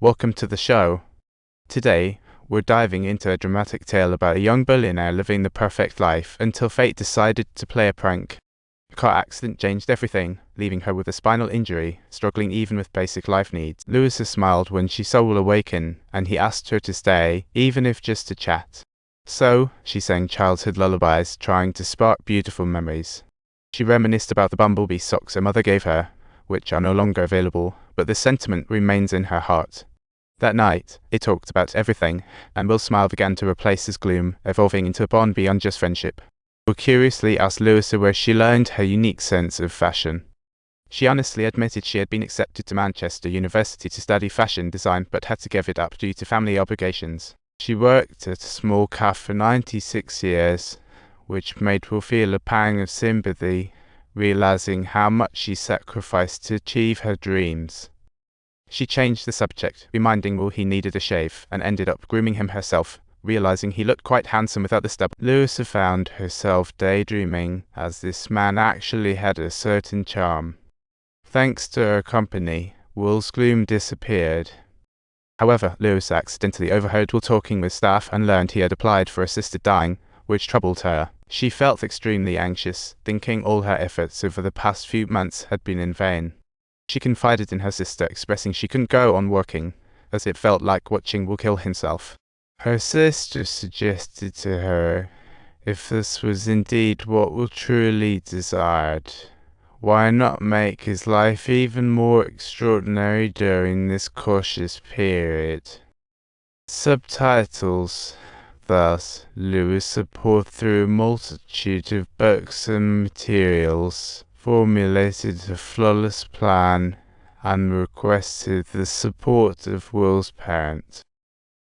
Welcome to the show. Today, we're diving into a dramatic tale about a young billionaire living the perfect life until fate decided to play a prank. A car accident changed everything, leaving her with a spinal injury, struggling even with basic life needs. Louisa smiled when she saw Will awaken, and he asked her to stay, even if just to chat. So, she sang childhood lullabies, trying to spark beautiful memories. She reminisced about the bumblebee socks her mother gave her, which are no longer available, but the sentiment remains in her heart. That night, they talked about everything, and Will's smile began to replace his gloom, evolving into a bond beyond just friendship. Will curiously asked Louisa where she learned her unique sense of fashion. She honestly admitted she had been accepted to Manchester University to study fashion design but had to give it up due to family obligations. She worked at a small cafe for 96 years, which made Will feel a pang of sympathy, realizing how much she sacrificed to achieve her dreams. She changed the subject, reminding Will he needed a shave, and ended up grooming him herself, realizing he looked quite handsome without the stubble. Louisa found herself daydreaming, as this man actually had a certain charm. Thanks to her company, Will's gloom disappeared. However, Louisa accidentally overheard Will talking with staff and learned he had applied for assisted dying, which troubled her. She felt extremely anxious, thinking all her efforts over the past few months had been in vain. She confided in her sister, expressing she couldn't go on working, as it felt like watching Will kill himself. Her sister suggested to her, if this was indeed what Will truly desired, why not make his life even more extraordinary during this cautious period? Subtitles. Thus, Louisa poured through a multitude of books and materials, formulated a flawless plan, and requested the support of Will's parents.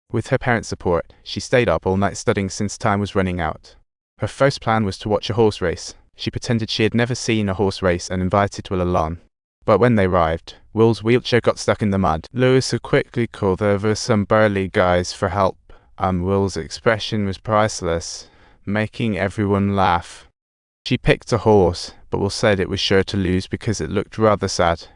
With her parents' support, she stayed up all night studying since time was running out. Her first plan was to watch a horse race. She pretended she had never seen a horse race and invited Will along. But when they arrived, Will's wheelchair got stuck in the mud. Louisa quickly called over some burly guys for help, and Will's expression was priceless, making everyone laugh. She picked a horse, but Will said it was sure to lose because it looked rather sad.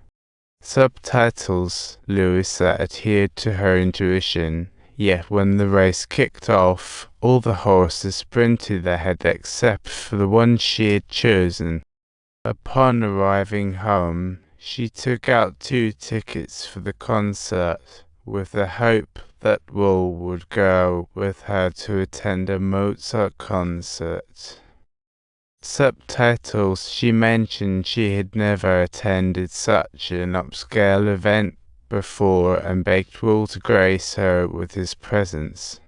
Subtitles. Louisa adhered to her intuition, yet when the race kicked off, all the horses sprinted ahead except for the one she had chosen. Upon arriving home, she took out 2 tickets for the concert, with the hope that Will would go with her to attend a Mozart concert. Subtitles. She mentioned she had never attended such an upscale event before and begged Will to grace her with his presence.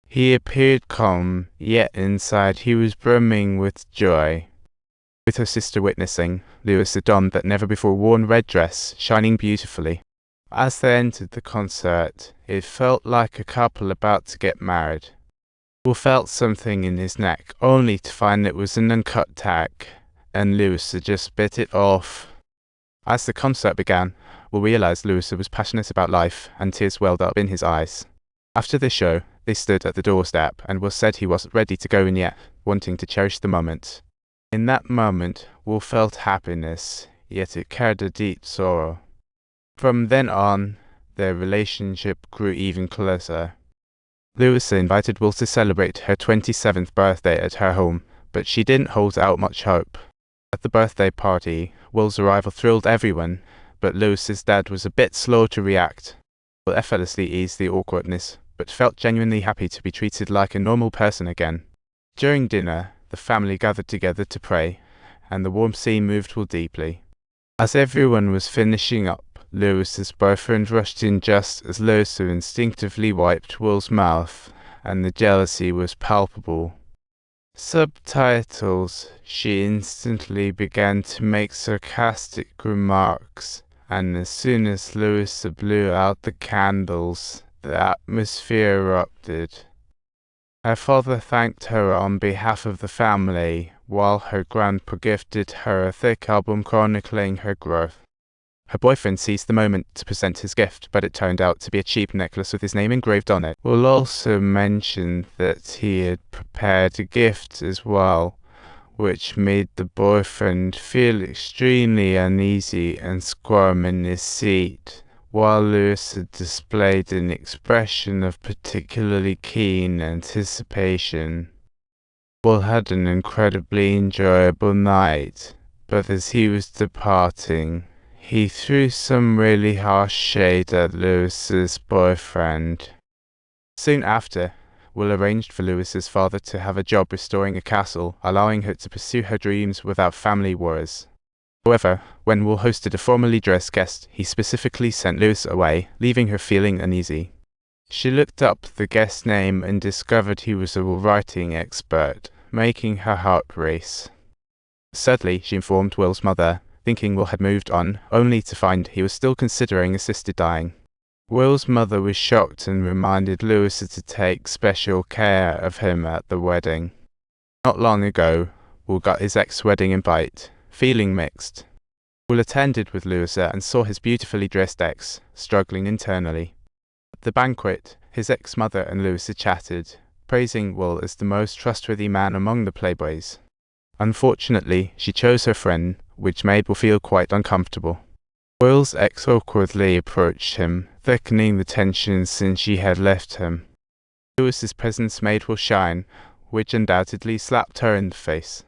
He appeared calm, yet inside he was brimming with joy. With her sister witnessing, Louisa donned that never-before-worn red dress, shining beautifully. As they entered the concert, it felt like a couple about to get married. Will felt something in his neck, only to find it was an uncut tag, and Louisa just bit it off. As the concert began, Will realized Louisa was passionate about life, and tears welled up in his eyes. After the show, they stood at the doorstep, and Will said he wasn't ready to go in yet, wanting to cherish the moment. In that moment, Will felt happiness, yet it carried a deep sorrow. From then on, their relationship grew even closer. Louisa invited Will to celebrate her 27th birthday at her home, but she didn't hold out much hope. At the birthday party, Will's arrival thrilled everyone, but Louisa's dad was a bit slow to react. Will effortlessly eased the awkwardness, but felt genuinely happy to be treated like a normal person again. During dinner, the family gathered together to pray, and the warm scene moved Will deeply. As everyone was finishing up, Louisa's boyfriend rushed in just as Louisa instinctively wiped Will's mouth, and the jealousy was palpable. Subtitles. She instantly began to make sarcastic remarks, and as soon as Louisa blew out the candles, the atmosphere erupted. Her father thanked her on behalf of the family, while her grandpa gifted her a thick album chronicling her growth. Her boyfriend seized the moment to present his gift, but it turned out to be a cheap necklace with his name engraved on it. Will also mentioned that he had prepared a gift as well, which made the boyfriend feel extremely uneasy and squirm in his seat, while Lewis had displayed an expression of particularly keen anticipation. Will had an incredibly enjoyable night, but as he was departing, he threw some really harsh shade at Lewis's boyfriend. Soon after, Will arranged for Lewis's father to have a job restoring a castle, allowing her to pursue her dreams without family worries. However, when Will hosted a formally dressed guest, he specifically sent Lewis away, leaving her feeling uneasy. She looked up the guest's name and discovered he was a writing expert, making her heart race. Sadly, she informed Will's mother, thinking Will had moved on, only to find he was still considering assisted dying. Will's mother was shocked and reminded Lewis to take special care of him at the wedding. Not long ago, Will got his ex-wedding invite, feeling mixed. Will attended with Lewis and saw his beautifully dressed ex, struggling internally. At the banquet, his ex-mother and Lewis chatted, praising Will as the most trustworthy man among the playboys. Unfortunately, she chose her friend, which made Will feel quite uncomfortable. Will's ex awkwardly approached him, thickening the tension since she had left him. Lewis's presence made Will shine, which undoubtedly slapped her in the face.